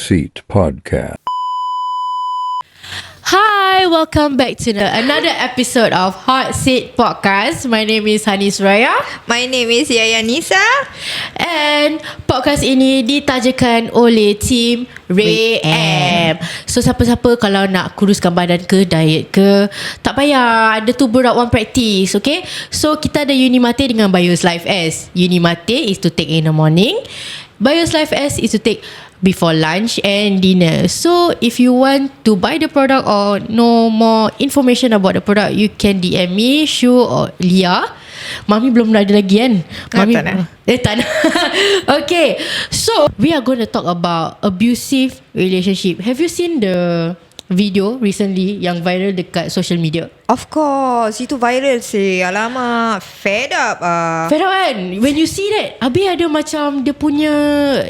seathotpodcast. Hi, welcome back to another episode of Hot Seat Podcast. My name is Hanis Suraya. My name is Nisa. And podcast ini ditajakan oleh tim RE.EM. So siapa-siapa kalau nak kuruskan badan ke, diet ke, tak payah, ada tu berat one practice, okay? So kita ada Unimate dengan Bios Life S. Unimate is to take in the morning, Bios Life S is to take before lunch and dinner. So if you want to buy the product or know more information about the product, you can DM me, Shu or Lia. Mami belum ada lagi kan? Mami tak nak. tak nak. Okay, so we are going to talk about abusive relationship. Have you seen the video recently yang viral dekat social media? Of course, itu viral sih. Alamak, fed up Fed up kan? When you see that, habis ada macam dia punya,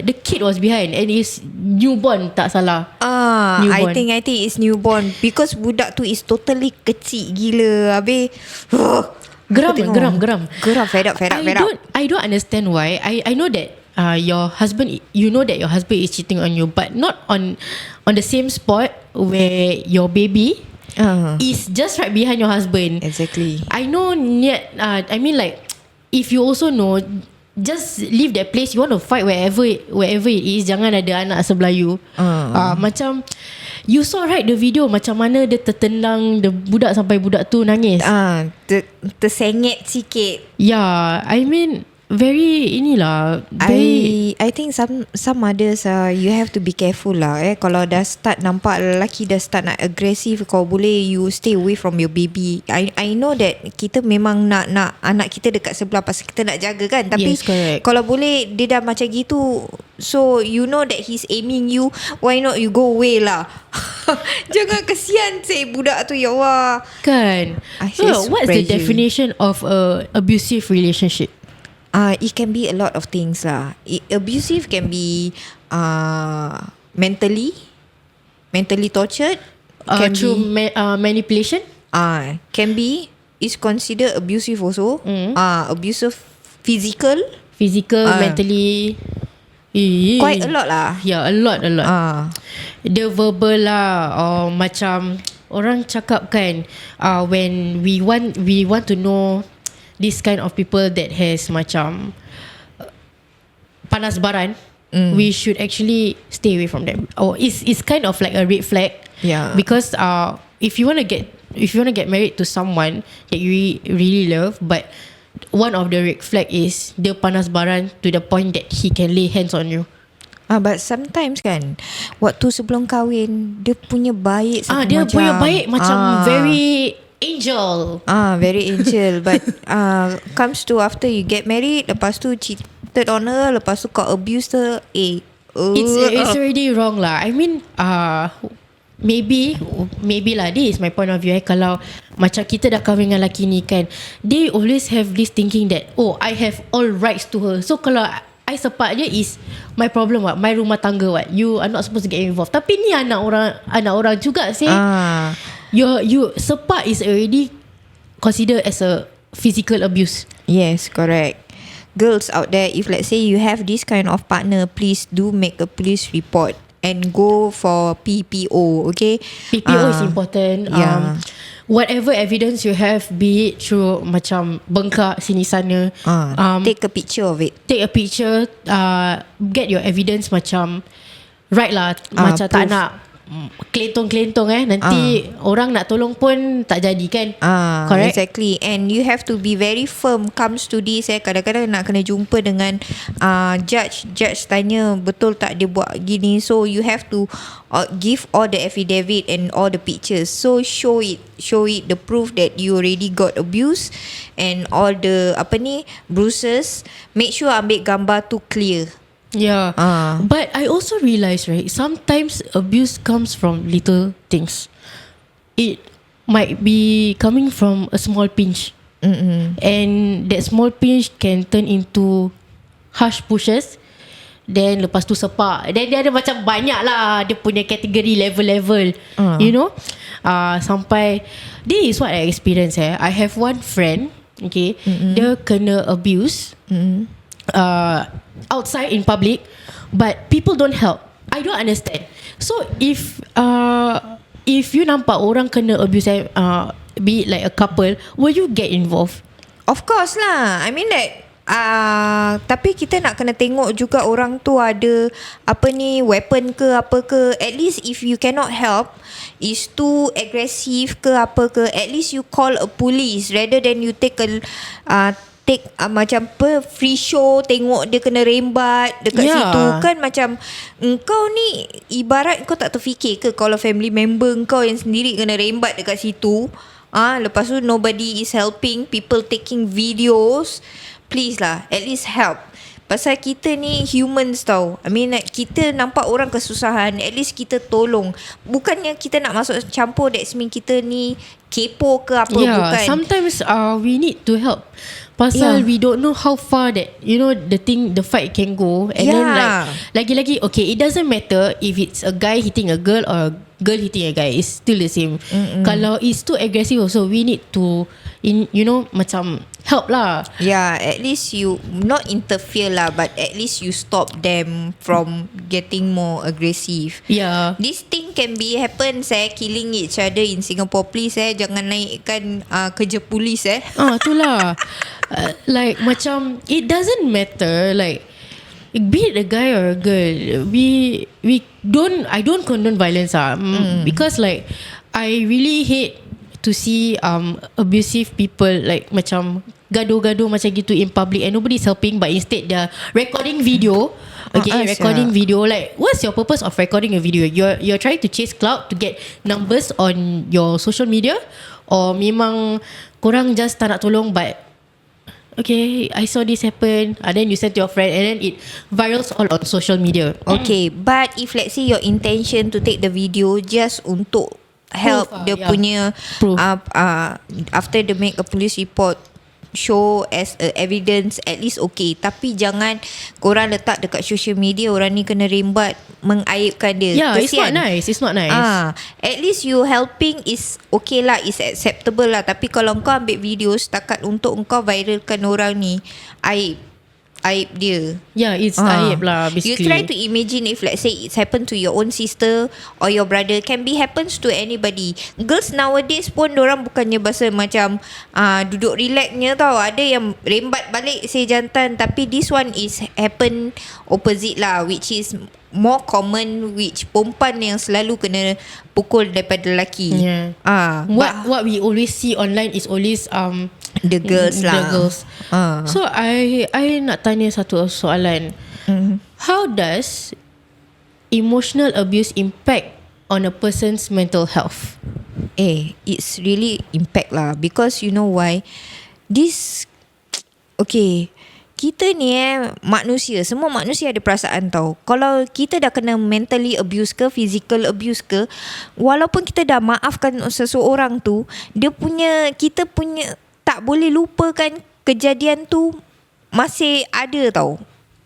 the kid was behind and is newborn, tak salah. I think it's newborn. Because budak tu is totally kecik gila. Habis Geram. fed up. I don't understand why. I know that your husband, you know that your husband is cheating on you, but not on the same spot where your baby is just right behind your husband. Exactly. I know. I mean, like, if you also know, just leave that place. You want to fight wherever it is. Jangan ada anak sebelah you. Macam you saw right the video, macam mana dia tertendang the budak sampai budak tu nangis. Tersengit sikit. Yeah, I mean, very inilah, very, I think some mothers you have to be careful lah. Kalau dah start nampak lelaki dah start nak agresif, kau boleh you stay away from your baby. I know that kita memang nak anak kita dekat sebelah pasal kita nak jaga kan. Tapi yes, correct. Kalau boleh dia dah macam gitu, so you know that he's aiming you, why not you go away lah. Jangan kesian budak tu, ya Allah. Kan. So what's the definition of a abusive relationship? It can be a lot of things lah. Abusive can be mentally tortured. Can Through manipulation. Can be, is considered abusive also. Abusive physical, mentally. quite a lot lah. Yeah, a lot. The verbal lah, or macam orang cakap kan, when we want to know this kind of people that has macam panas baran, we should actually stay away from them. Or it's kind of like a red flag. Yeah. Because if you want to get married to someone that you really love, but one of the red flag is dia panas baran to the point that he can lay hands on you. But sometimes kan, waktu sebelum kahwin dia punya baik dia punya baik macam very angel. Very angel. But comes to after you get married, lepas tu cheated on her, lepas tu kau abuse her, It's already wrong lah. I mean, maybe lah, this is my point of view. Kalau macam kita dah kahwin dengan lelaki ni kan, they always have this thinking that, I have all rights to her. So kalau I sepak je is my problem what, my rumah tangga what, you are not supposed to get involved. Tapi ni anak orang juga sih. You sepak is already considered as a physical abuse. Yes, correct. Girls out there, if let's say you have this kind of partner, please do make a police report and go for PPO. Okay, PPO is important. Yeah. Whatever evidence you have, be it through macam bengkak sini sana, take a picture of it. Take a picture, get your evidence macam right lah. Macam proof. tak nak kelentong-kelentong nanti orang nak tolong pun tak jadi kan. Correct. Exactly. And you have to be very firm comes to this. Kadang-kadang nak kena jumpa dengan judge tanya betul tak dia buat gini, so you have to give all the affidavit and all the pictures. So show it the proof that you already got abused and all the bruises. Make sure ambil gambar tu clear. Yeah. But I also realize, right, sometimes abuse comes from little things. It might be coming from a small pinch. And that small pinch can turn into harsh pushes. Then lepas tu sepak. Then dia ada macam banyak lah, dia punya kategori level-level. You know, sampai, this is what I experience. I have one friend, okay, dia kena abuse outside in public, but people don't help. I don't understand. So if you nampak orang kena abuse, be it like a couple, will you get involved? Of course lah. I mean that tapi kita nak kena tengok juga orang tu ada weapon ke apa ke. At least if you cannot help, is too aggressive ke apa ke, at least you call a police rather than you take macam free show, tengok dia kena rembat dekat situ kan. Macam engkau ni ibarat kau tak terfikir ke kalau family member kau yang sendiri kena rembat dekat situ. Lepas tu nobody is helping, people taking videos. Please lah, at least help. Pasal kita ni humans tau. I mean like, kita nampak orang kesusahan, at least kita tolong. Bukannya kita nak masuk campur, that's mean kita ni kepo ke apa, bukan. Sometimes we need to help. Pasal we don't know how far that the fight can go. And then like lagi-lagi, okay, it doesn't matter if it's a guy hitting a girl or a girl hitting a guy, it's still the same. Kalau it's too aggressive also, we need to macam help lah. Yeah, at least you not interfere lah, but at least you stop them from getting more aggressive. Yeah, this thing can be happen, killing each other in Singapore. Please jangan naikkan kerja polis itulah. Like macam it doesn't matter, like be it a guy or a girl, I don't condone violence because like I really hate to see abusive people like macam gaduh-gaduh macam gitu in public and nobody's helping, but instead they're recording video. Recording video. Like, what's your purpose of recording a video? You're trying to chase clout to get numbers on your social media, or memang korang just tak nak tolong, but okay, I saw this happen, then you send to your friend and then it virals all on social media. Okay, but if let's say your intention to take the video just untuk help dia punya after they make a police report, show as a evidence, at least okay. Tapi jangan korang letak dekat social media orang ni kena rembat, mengaibkan dia. Kesian. It's not nice. At least you helping is okay lah, is acceptable lah. Tapi kalau kau ambil video setakat untuk kau viralkan orang ni, aib dia. It's aib lah basically. You try to imagine if let's say it's happened to your own sister or your brother, can be happens to anybody. Girls nowadays pun dorang bukannya bahasa macam duduk relaxnya tau. Ada yang rembat balik jantan, tapi this one is happen opposite lah, which is more common, which perempuan yang selalu kena pukul daripada lelaki. What we always see online is always the girls lah. The girls. So I nak tanya satu soalan. How does emotional abuse impact on a person's mental health? It's really impact lah, because you know why? Kita ni manusia, semua manusia ada perasaan tau. Kalau kita dah kena mentally abuse ke, physical abuse ke, walaupun kita dah maafkan seseorang tu, kita punya tak boleh lupakan kejadian tu masih ada tau.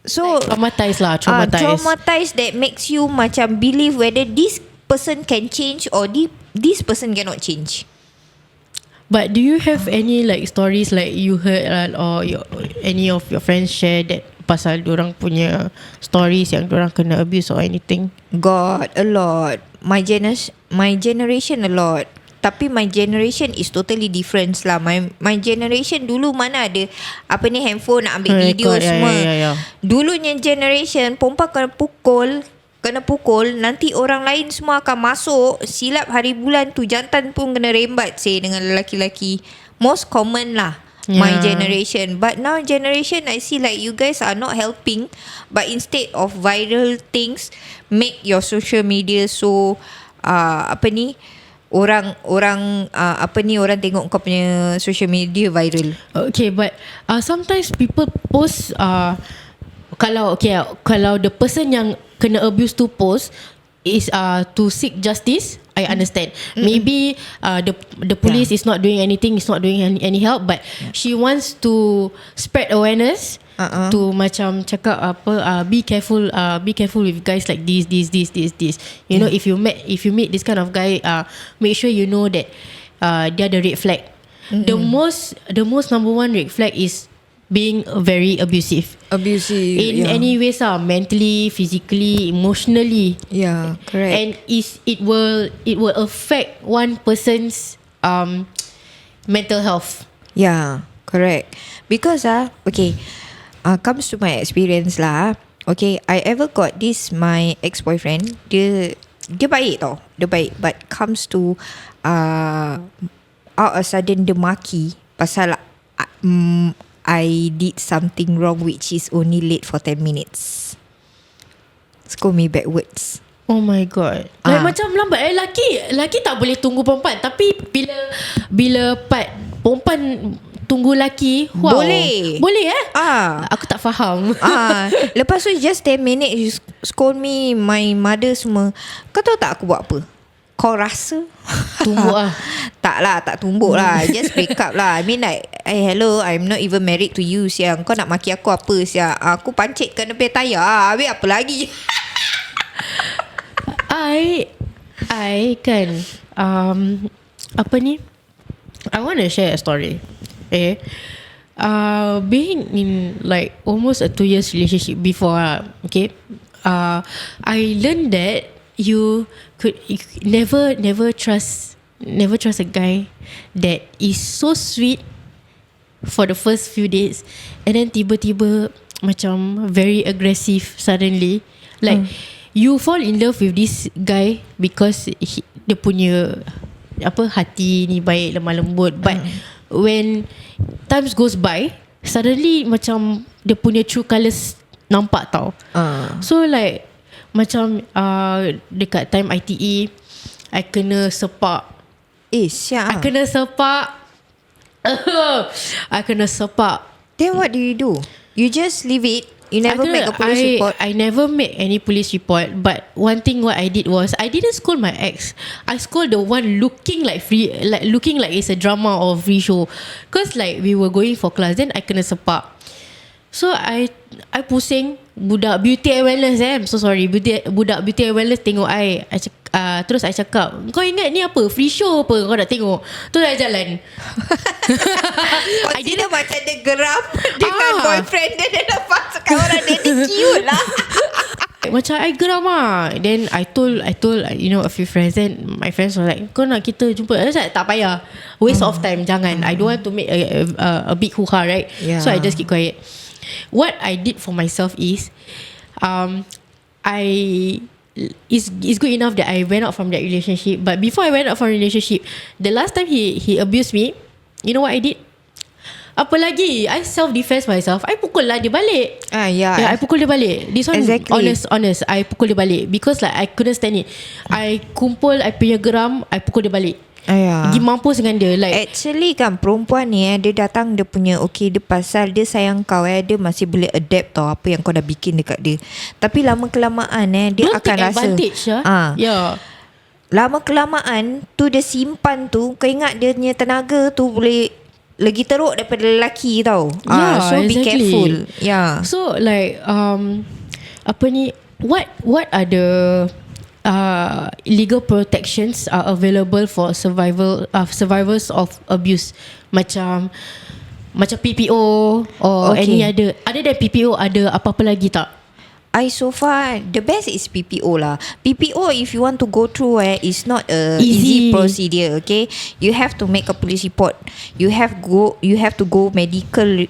So traumatized that makes you macam believe whether this person can change or this person cannot change. But do you have any like stories like you heard or any of your friends share that pasal diorang punya stories yang diorang kena abuse or anything? God, a lot. My generation a lot. Tapi my generation is totally different lah. My generation dulu mana ada handphone nak ambil video semua. Dulunya generation perempuan kena pukul, nanti orang lain semua akan masuk, silap hari bulan tu jantan pun kena rembat dengan lelaki-lelaki. Most common lah my generation. But now generation, I see like you guys are not helping, but instead of viral things, make your social media so orang tengok kau punya social media viral. Okay, but sometimes people post kalau the person yang kena abuse tu post is to seek justice, I understand. Maybe the police is not doing anything, is not doing any help, but she wants to spread awareness to macam cakap be careful with guys like this. You know, if you meet this kind of guy, make sure you know that dia ada red flag. The most number one red flag is being very abusive. In any ways mentally, physically, emotionally. Yeah, correct. And it will affect one person's mental health. Yeah, correct. Because comes to my experience lah. Okay, I ever got this my ex-boyfriend. Dia baik tau. Dia baik, but comes to out of sudden dia maki pasal I did something wrong which is only late for 10 minutes. Scold me backwards. Oh my god. Like macam lambat. Laki tak boleh tunggu perempuan, tapi bila perempuan tunggu laki, wow. Boleh aku tak faham. Lepas tu just 10 minutes you scold me, my mother semua. Kau tahu tak aku buat apa? Kau rasa tumbuk lah? Tak tumbuk lah. Just break up lah. I mean like, hey, hello, I'm not even married to you, siang. Kau nak maki aku apa, siang? Aku pancitkan lebih tayar. Habis apa lagi? I kan apa ni, I want to share a story. Being in like almost a 2 years relationship before, okay, I learned that you could never trust a guy that is so sweet for the first few days, and then tiba-tiba macam very aggressive suddenly. Like you fall in love with this guy because dia punya hati ni baik, lemah lembut, but when times goes by, suddenly macam dia punya true colours nampak tau. So like macam dekat time ITE, I kena sepak. Siap. I kena sepak. Then what do? You just leave it? You never make a police report? I never make any police report. But one thing what I did was, I didn't scold my ex. I scold the one looking like it's a drama or free show. Cause like we were going for class, then I kena sepak. So I pusing. Budak beauty and wellness, I'm so sorry, budak beauty and wellness tengok I terus I cakap, kau ingat ni apa, free show apa kau nak tengok? Tu dah jalan. I didn't macam dia geram dengan boyfriend dia lepas cakap orang dia ni cute lah. Macam I geram Then I told a few friends. Then my friends were like, kau nak kita jumpa? I was like, tak payah, waste of time, jangan. I don't want to make a big hoo-ha, right? So I just keep quiet. What I did for myself is it's good enough that I went out from that relationship. But before I went out from relationship, the last time he abused me, you know what I did? Apa lagi? I self-defense myself. I pukul lah dia balik. Yeah, I pukul dia balik. This one exactly. honest I pukul dia balik. Because like I couldn't stand it. I kumpul, I punya geram, I pukul dia balik. Pergi mampus dengan dia. Like, actually kan perempuan ni dia datang, dia punya dia pasal dia sayang kau, dia masih boleh adapt tau apa yang kau dah bikin dekat dia. Tapi lama kelamaan dia akan rasa lama kelamaan tu dia simpan tu. Kau ingat dia punya tenaga tu boleh lagi teruk daripada lelaki tau. So exactly. Be careful. So like apa ni, what are the legal protections are available for survivors of abuse, macam PPO or any other than PPO, ada apa-apa lagi tak? So far the best is PPO lah. PPO, if you want to go through is not a easy procedure. Okay, you have to make a police report. You have to go medical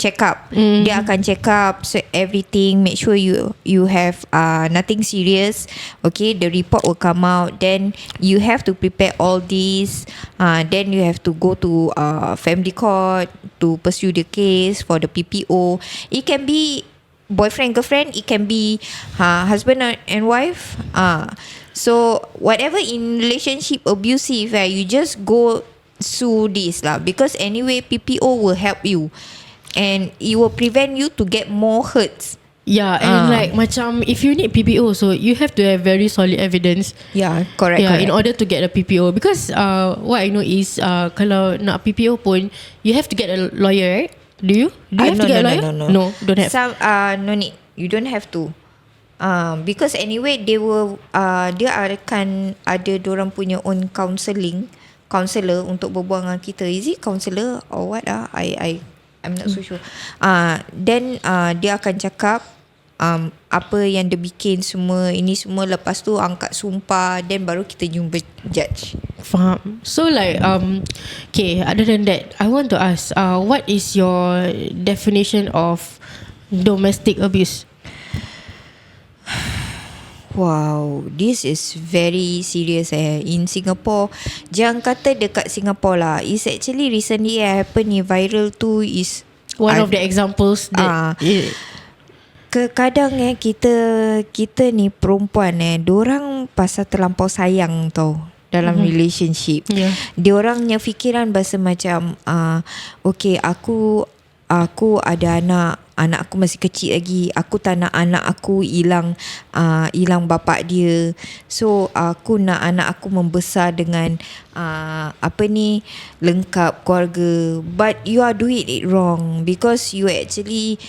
check up. Dia akan check up everything, make sure you have nothing serious. Okay, the report will come out. Then you have to prepare all this. Then you have to go to family court to pursue the case for the PPO. It can be boyfriend girlfriend, it can be husband and wife. So whatever in relationship abusive, you just go sue this lah, because anyway PPO will help you and it will prevent you to get more hurts. And like macam if you need PPO, so you have to have very solid evidence. Correct. In order to get a PPO, because what I know is kalau nak PPO pun you have to get a lawyer, right? Do you have to get a lawyer? No, don't have. Some no need. You don't have to. Because anyway dia akan ada dorang punya own counselling counselor untuk berbual dengan kita. Is it counselor or what I'm not so sure. Then dia akan cakap apa yang dia bikin semua, ini semua, lepas tu angkat sumpah, then baru kita jumpa judge. Faham. So like okay, other than that, I want to ask, what is your definition of domestic abuse? Wow, this is very serious in Singapore. Jangan kata dekat Singapore lah. It's actually recently happen ni, viral tu is one of the examples that kadang kita ni perempuan dorang pasal terlampau sayang tau dalam relationship. Diorangnya fikiran bahasa macam okay, aku ada anak aku masih kecil lagi, aku tak nak anak aku hilang bapak dia, so aku nak anak aku membesar dengan lengkap keluarga. But you are doing it wrong, because you actually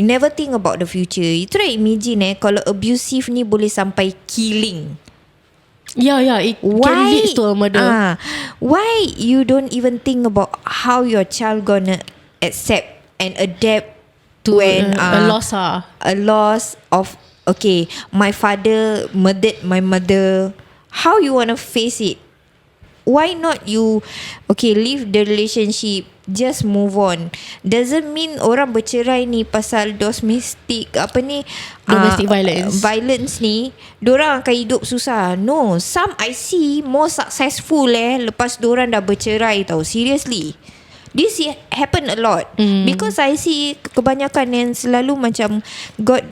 never think about the future. You try imagine kalau abusive ni boleh sampai killing. It can lead to a murder. Why you don't even think about how your child gonna accept and adapt to when a loss of, okay, my father murdered my mother. How you wanna face it? Why not you leave the relationship, just move on. Doesn't mean orang bercerai ni pasal domestic violence ni dorang akan hidup susah. No, some I see more successful lepas dorang dah bercerai tau. Seriously, this happen a lot. Because I see kebanyakan yang selalu macam got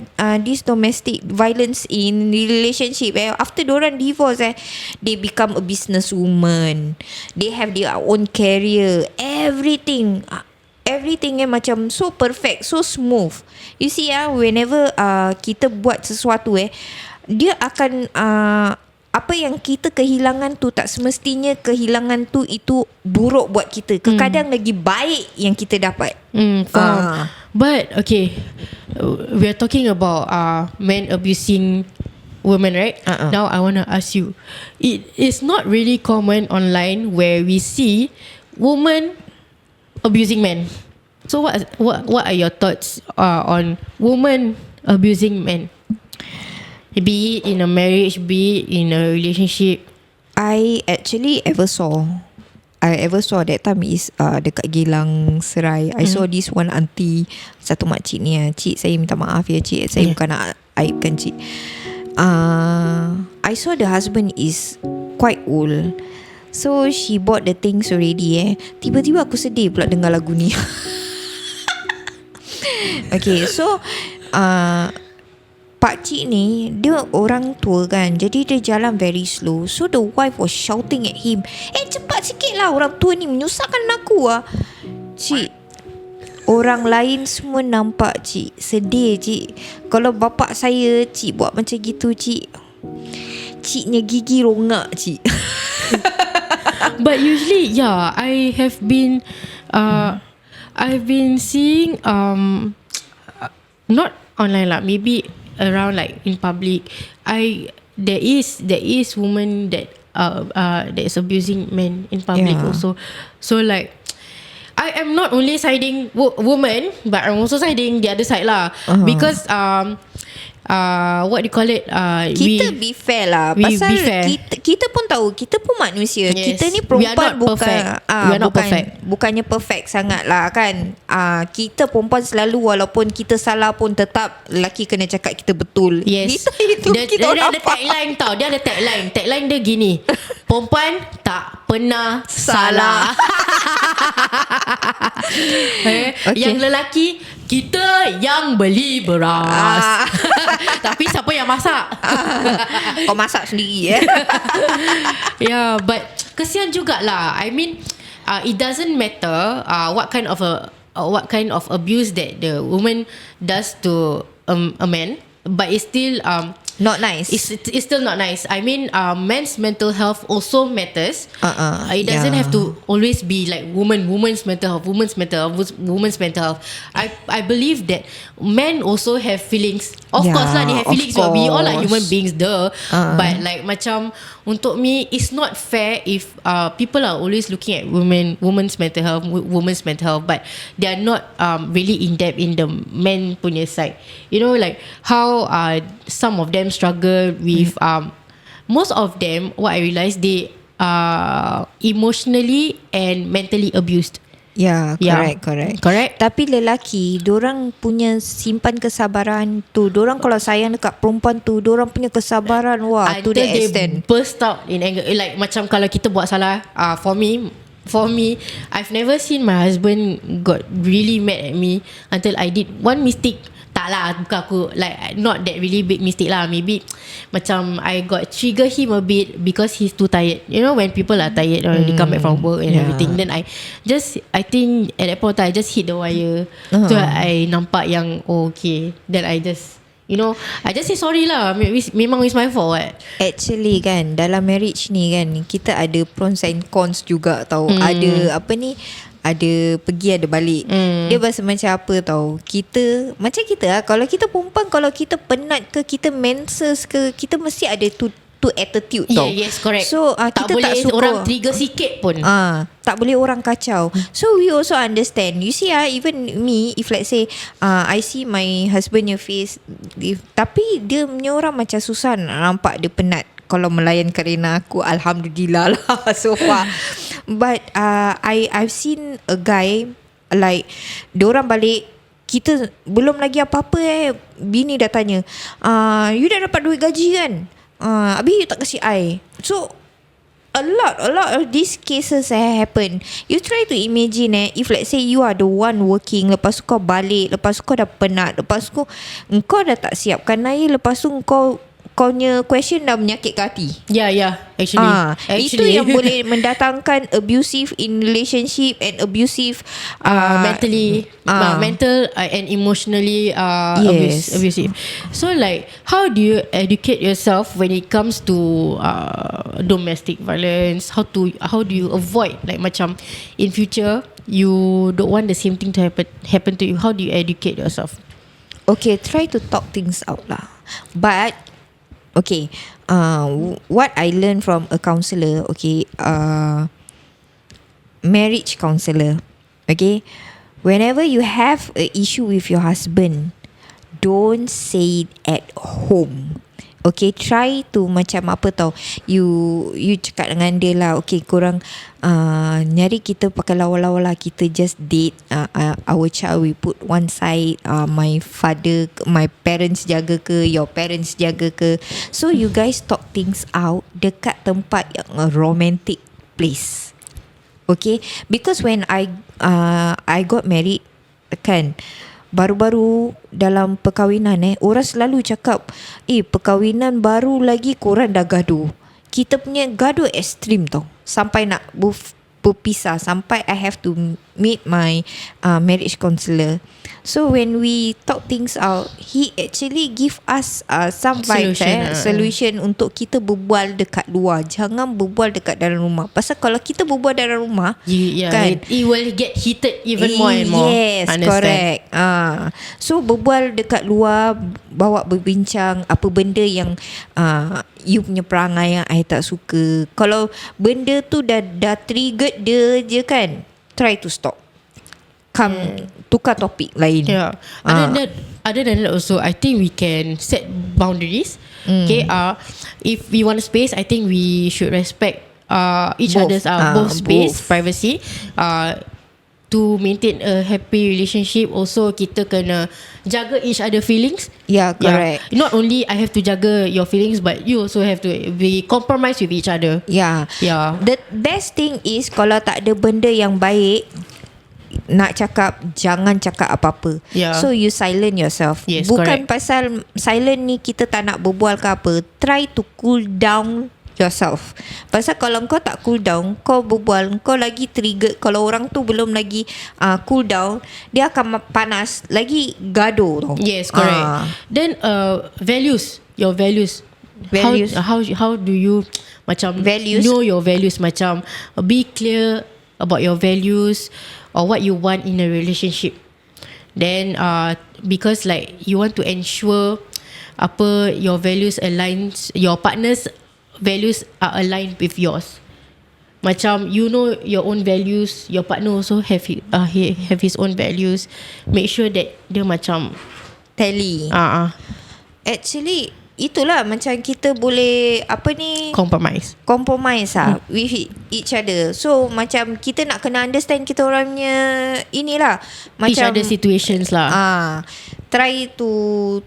this domestic violence in relationship. After diorang divorce, they become a businesswoman. They have their own career. Everything macam so perfect, so smooth. You see whenever kita buat sesuatu dia akan apa yang kita kehilangan tu tak semestinya kehilangan tu itu buruk buat kita. Kadang lagi baik yang kita dapat. But okay, we are talking about men abusing women, right? Now I want to ask you, it is not really common online where we see women abusing men. So what are your thoughts on women abusing men? Be it in a marriage, be it in a relationship. I actually ever saw that time is dekat Geylang Serai. I saw this one auntie, satu makcik ni, cik saya minta maaf ya cik, saya bukan nak aibkan cik. I saw the husband is quite old, so she bought the things already. Tiba-tiba aku sedih pula dengar lagu ni. Okay, so pakcik ni dia orang tua kan, jadi dia jalan very slow. So the wife was shouting at him, cepat sikit lah, orang tua ni menyusahkan aku Cik, orang lain semua nampak cik, sedih cik. Kalau bapak saya cik buat macam gitu cik, ciknya gigi rongak cik. But usually I have been I've been seeing not online lah, maybe around like in public, there is woman that is abusing men in public also. So like I am not only siding woman, but I'm also siding the other side lah. Because what do you call it, kita be fair lah, pasal kita pun tahu, kita pun manusia. Kita ni perempuan bukannya perfect sangat lah kan. Kita perempuan selalu, walaupun kita salah pun tetap lelaki kena cakap kita betul. Yes. Dia ada tagline tau. Dia ada tagline dia gini, perempuan tak pernah salah. Yang lelaki, kita yang beli beras. Tapi siapa yang masak? Kau masak sendiri but kesian jugalah. I mean, it doesn't matter what kind of abuse that the woman does to a man, but it's still Not nice. It's still not nice. I mean, men's mental health also matters. It doesn't have to always be like women's mental health, women's mental health. I believe that men also have feelings. Of course lah, they have feelings. We all are human beings, but like macam untuk me, it's not fair if people are always looking at women's mental health, but they are not really in depth in the men punya side. You know, like how some of them struggle with most of them, what I realised, they are emotionally and mentally abused. Correct. Tapi lelaki, dorang punya simpan kesabaran tu. Dorang kalau sayang dekat perempuan tu, dorang punya kesabaran to the extent they burst out in anger. Like macam kalau kita buat salah, for me, I've never seen my husband got really mad at me until I did one mistake. Tak lah, bukan aku, like not that really big mistake lah. Maybe macam I got trigger him a bit because he's too tired. You know, when people are tired or they come back from work and everything, then I think at that point of time I just hit the wire. So I nampak yang okay, then I just, you know, I just say sorry lah. Memang it's my fault. Actually kan, dalam marriage ni kan, kita ada pros and cons juga tau. Ada apa ni, ada pergi ada balik. Dia bahasa macam apa tau, kita macam kita lah, kalau kita perempuan, kalau kita penat ke, kita menses ke, kita mesti ada tu attitude tau. Yes, correct. So tak kita boleh tak suka orang trigger sikit pun. Tak boleh orang kacau. So we also understand. You see even me, if let's say I see my husband your face, tapi dia punya orang macam susah nampak dia penat kalau melayan kerana aku. Alhamdulillah lah so far. But I've seen a guy, like diorang balik, kita belum lagi apa-apa bini dah tanya, you dah dapat duit gaji kan? Habis you tak kasih I. So a lot of these cases happen. You try to imagine if let's say you are the one working, lepas tu kau balik, lepas tu kau dah penat, lepas tu kau dah tak siapkan air, lepas tu kau punya question dah menyakitkan hati. Actually itu yang boleh mendatangkan abusive in relationship and abusive mentally, mental and emotionally abusive. So like, how do you educate yourself when it comes to domestic violence? How do you avoid, like macam in future you don't want the same thing to happen to you? How do you educate yourself? Okay, try to talk things out lah. But okay, what I learned from a counsellor, marriage counsellor, whenever you have an issue with your husband, don't say it at home. Try to macam apa tau, you cakap dengan dia lah, korang nyari kita pakai lawa-lawa lah, kita just date, our child we put one side, my parents jaga ke, your parents jaga ke. So you guys talk things out dekat tempat yang romantic place. Because when I got married kan, baru-baru dalam perkahwinan orang selalu cakap, perkahwinan baru lagi korang dah gaduh. Kita punya gaduh ekstrim tau, sampai nak berpisah, sampai I have to meet my marriage counsellor. So when we talk things out, he actually give us some vibes, solution untuk kita berbual dekat luar. Jangan berbual dekat dalam rumah. Pasal kalau kita berbual dalam rumah, kan, it will get heated even more and more. Yes, understand? Correct. So berbual dekat luar, bawa berbincang apa benda yang you punya perangai yang I tak suka. Kalau benda tu dah triggered dia je kan, try to stop. Tukar topik lain. Other than that also, I think we can set boundaries. If we want space, I think we should respect each other's both space, privacy. To maintain a happy relationship, also kita kena jaga each other feelings. Correct. Not only I have to jaga your feelings, but you also have to be compromise with each other. The best thing is, kalau tak ada benda yang baik nak cakap, jangan cakap apa-apa. So you silent yourself. Bukan correct. Pasal silent ni kita tak nak berbual ke apa. Try to cool down yourself. Pasal kalau kau tak cool down, kau berbual, kau lagi trigger. Kalau orang tu belum lagi cool down, dia akan panas, lagi gaduh tau. Yes, correct. Then values your values. Values. How do you macam Values. know your values, macam be clear about your values or what you want in a relationship. Then because like you want to ensure apa your values aligns, your partner's values are aligned with yours. Macam you know your own values, your partner also have his own values. Make sure that dia macam Tally. Actually itulah macam kita boleh compromise with each other. So macam kita nak kena understand kita orangnya inilah macam each other situations lah. Try to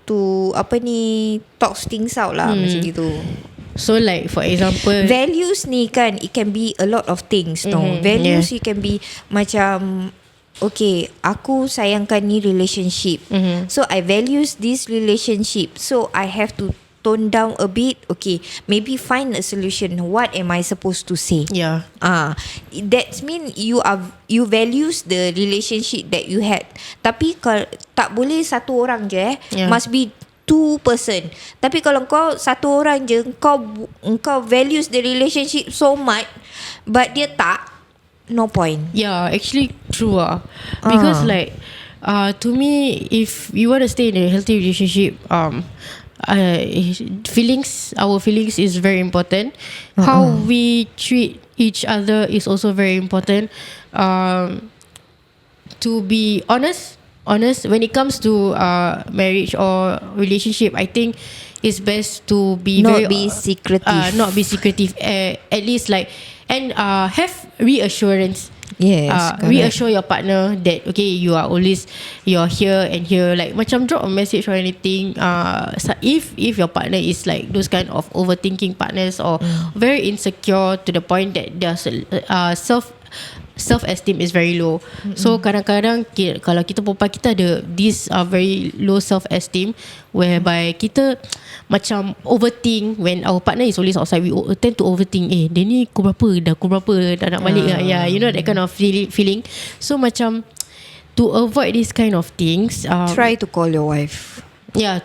talk things out lah, macam gitu. So like for example, values ni kan, it can be a lot of things. Values it can be macam, okay, aku sayangkan ni relationship. So I values this relationship. So I have to tone down a bit. Okay, maybe find a solution. What am I supposed to say? Yeah. That mean you values the relationship that you had. Tapi kalau tak boleh satu orang je must be two person. Tapi kalau kau satu orang je, kau values the relationship so much, but dia tak, no point. Yeah, actually true because like to me, if you want to stay in a healthy relationship, our feelings is very important. How we treat each other is also very important. To be honest when it comes to marriage or relationship, I think it's best to be not be secretive. Not be secretive. At least like, and have reassurance. Yes, reassure your partner that okay, you're here and here. Like macam drop a message or anything. So if your partner is like those kind of overthinking partners or very insecure to the point that their self-esteem is very low. So kadang-kadang kalau kita perempuan, kita ada this very low self-esteem whereby kita macam overthink when our partner is always outside. We tend to overthink, dia ni pukul berapa dah nak balik. You know that kind of feeling. So macam to avoid this kind of things, try to call your wife. Yeah,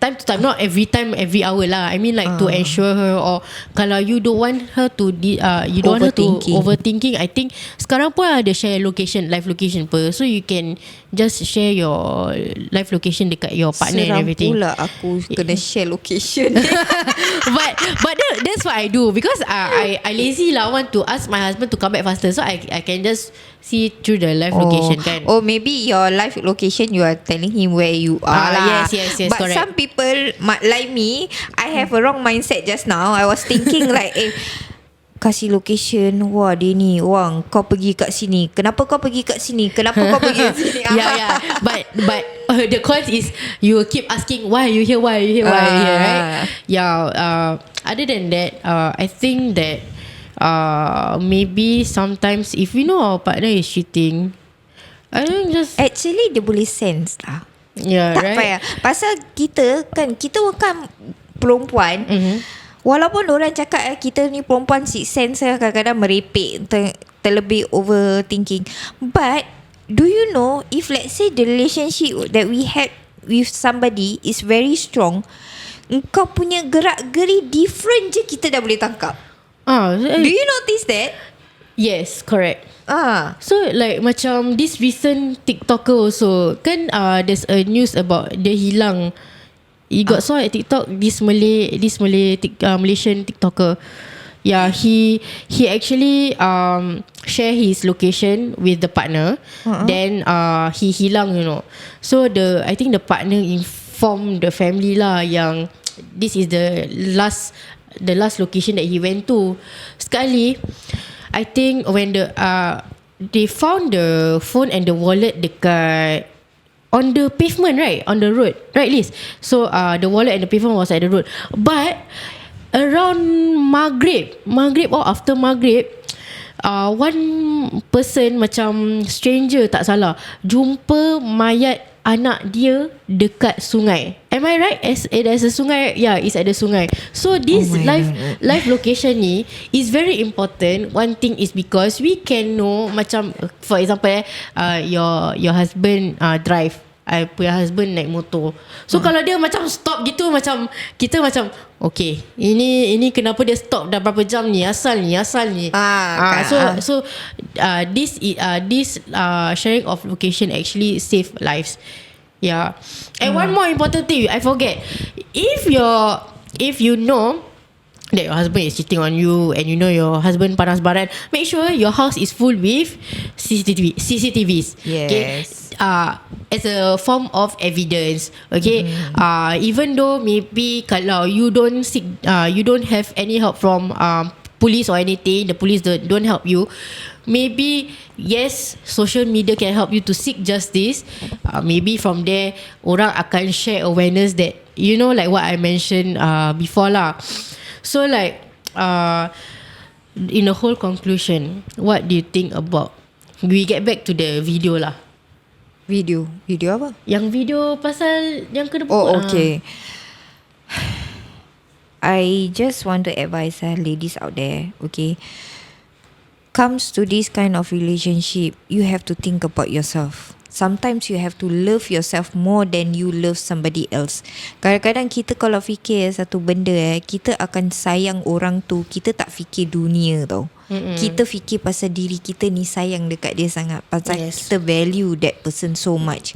time to time, not every time, every hour lah. I mean like to ensure her, or kalau you don't want her to you don't want her to overthinking. I think sekarang pun ada share location, live location per, so you can just share your live location dekat your partner and everything. Pula aku kena share location. but that's what I do because I lazy lah. I want to ask my husband to come back faster, so I can just see through the live location kan. Oh, maybe your live location you are telling him where you are lah. Yes, but correct. some people like me, I have a wrong mindset just now. I was thinking like kasih location, wah dia ni, wang kau pergi kat sini, kenapa kau pergi kat sini, kenapa kau pergi kat sini. yeah but the cause is you will keep asking why are you here, right? Other than that, I think that maybe sometimes if we know our partner is cheating, I don't just actually dia boleh sense lah. Yeah, tak right. payah. Pasal kita kan perempuan. Walaupun orang cakap kita ni perempuan sixth sense kadang-kadang merepek, terlebih overthinking. But do you know, if let's say the relationship that we had with somebody is very strong, kau punya gerak-geri different je kita dah boleh tangkap. Do you notice that? Yes, correct. So like macam this recent TikToker also kan, there's a news about dia hilang. You got saw at TikTok this Malaysian TikToker. Yeah, he actually share his location with the partner. Then he hilang, you know. So I think the partner informed the family lah yang this is the last location that he went to. Sekali I think when they found the phone and the wallet dekat on the pavement, right? On the road, right, Liz? So the wallet and the pavement was at the road. But around Maghrib or after Maghrib, one person macam stranger tak salah jumpa mayat anak dia dekat sungai. Am I right? There's a sungai. Yeah, it's at the sungai. So this live location ni is very important. One thing is because we can know macam, for example your husband drive. I punya husband naik motor. So kalau dia macam stop gitu, macam kita macam okay, ini kenapa dia stop dah berapa jam ni, asal ni so this sharing of location actually save lives. Yeah. And one more important thing I forget, if you know that your husband is cheating on you, and you know your husband panas baran, make sure your house is full with CCTVs. Yes. Okay. As a form of evidence. Okay. Even though maybe kalau you don't have any help from police or anything, the police don't help you, maybe yes, social media can help you to seek justice. Maybe from there orang akan share awareness that, you know, like what I mentioned before lah. So like in the whole conclusion, what do you think about, we get back to the video lah. Video apa? Yang video pasal yang kena pukul. Oh, okay. I just want to advise ladies out there, okay, comes to this kind of relationship, you have to think about yourself. Sometimes you have to love yourself more than you love somebody else. Kadang-kadang kita kalau fikir satu benda, kita akan sayang orang tu, kita tak fikir dunia tau. Kita fikir pasal diri kita ni sayang dekat dia sangat, pasal kita value that person so much.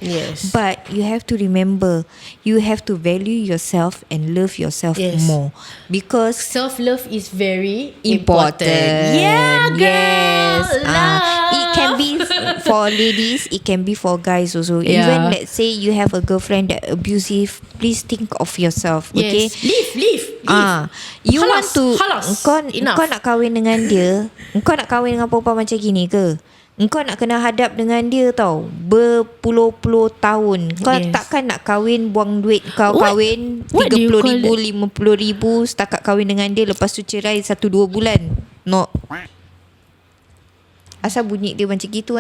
But you have to remember, you have to value yourself and love yourself more, because self-love is very important. Yeah, girl. It can be for ladies, it can be for guys also. Even let's say you have a girlfriend that abusive, please think of yourself. Okay, leave. You Halas, want to halas. Kau nak kahwin dengan dia, engkau nak kahwin dengan perempuan macam gini ke? Engkau nak kena hadap dengan dia tau berpuluh-puluh tahun. Kau takkan nak kahwin, buang duit kau kahwin 30,000, 50,000 setakat kahwin dengan dia, lepas tu cerai 1-2 bulan. No. Asal bunyi dia macam gitu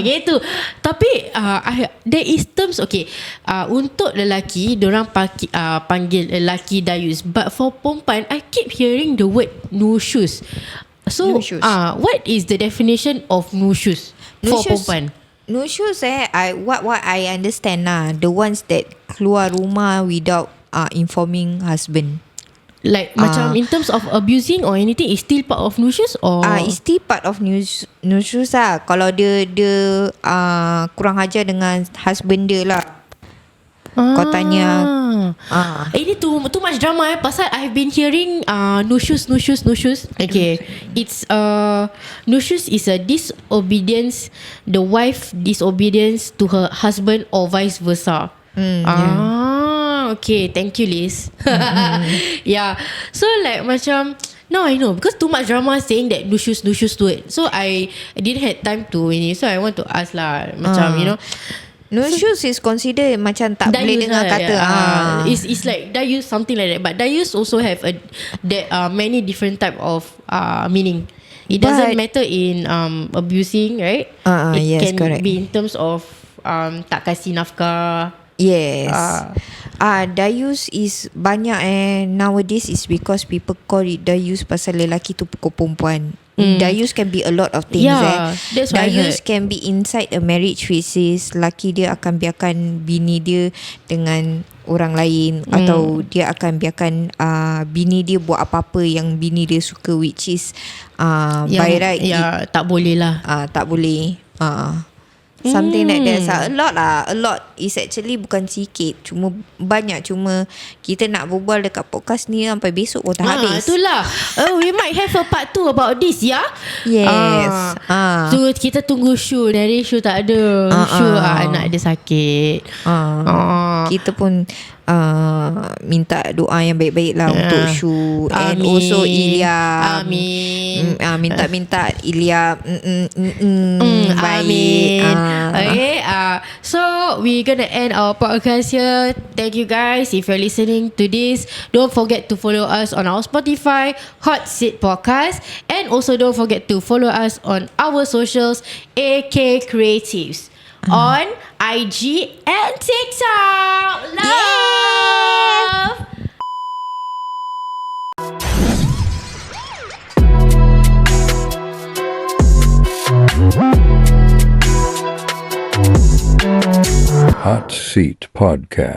gitu. Tapi there is terms, okay, untuk lelaki diorang panggil lelaki dayus, but for perempuan I keep hearing the word nusyus. So what is the definition of nusyus for perempuan? Nusyus what I understand the ones that keluar rumah without informing husband. Like macam in terms of abusing or anything, is still part of nusyus or is still part of nusyus lah. Kalau dia kurang ajar dengan husband dia lah. Kau tanya ini too much drama pasal I've been hearing nusyus. Okay, it's nusyus is a disobedience, the wife disobedience to her husband or vice versa. Okay, thank you, Liz. Yeah. So like macam now I know, because too much drama saying that nusyus to it. So I didn't have time to ini. So I want to ask lah, macam you know, nusyus is considered macam tak boleh dengar kata. It's like dayus, something like that. But dayus also have many different type of meaning. It doesn't matter in abusing, right? It can correct. be in terms of tak kasih nafkah. Yes. Dayus is banyak nowadays is because people call it dayus pasal lelaki tu pukul perempuan. Dayus can be a lot of things. That's what Dayus can be inside a marriage, which is laki dia akan biarkan bini dia dengan orang lain, atau dia akan biarkan bini dia buat apa-apa yang bini dia suka, which is by right tak boleh lah. Tak boleh. Something like that. A lot is actually bukan sikit, cuma banyak. Cuma kita nak berbual dekat podcast ni sampai besok pun tak habis. Itulah. We might have a part 2 about this, ya. Yes. So kita tunggu Syu. Dari Syu tak ada. Syu anak dia sakit. Kita pun minta doa yang baik-baik lah untuk Syu. And also Ilya. Amin. Minta Ilya baik. Okay. So we gonna end our podcast here. Thank you guys. If you're listening to this, don't forget to follow us on our Spotify, Hot Seat Podcast, and also don't forget to follow us on our socials, AK Creatives, on IG and TikTok. Love. Hot Seat Podcast.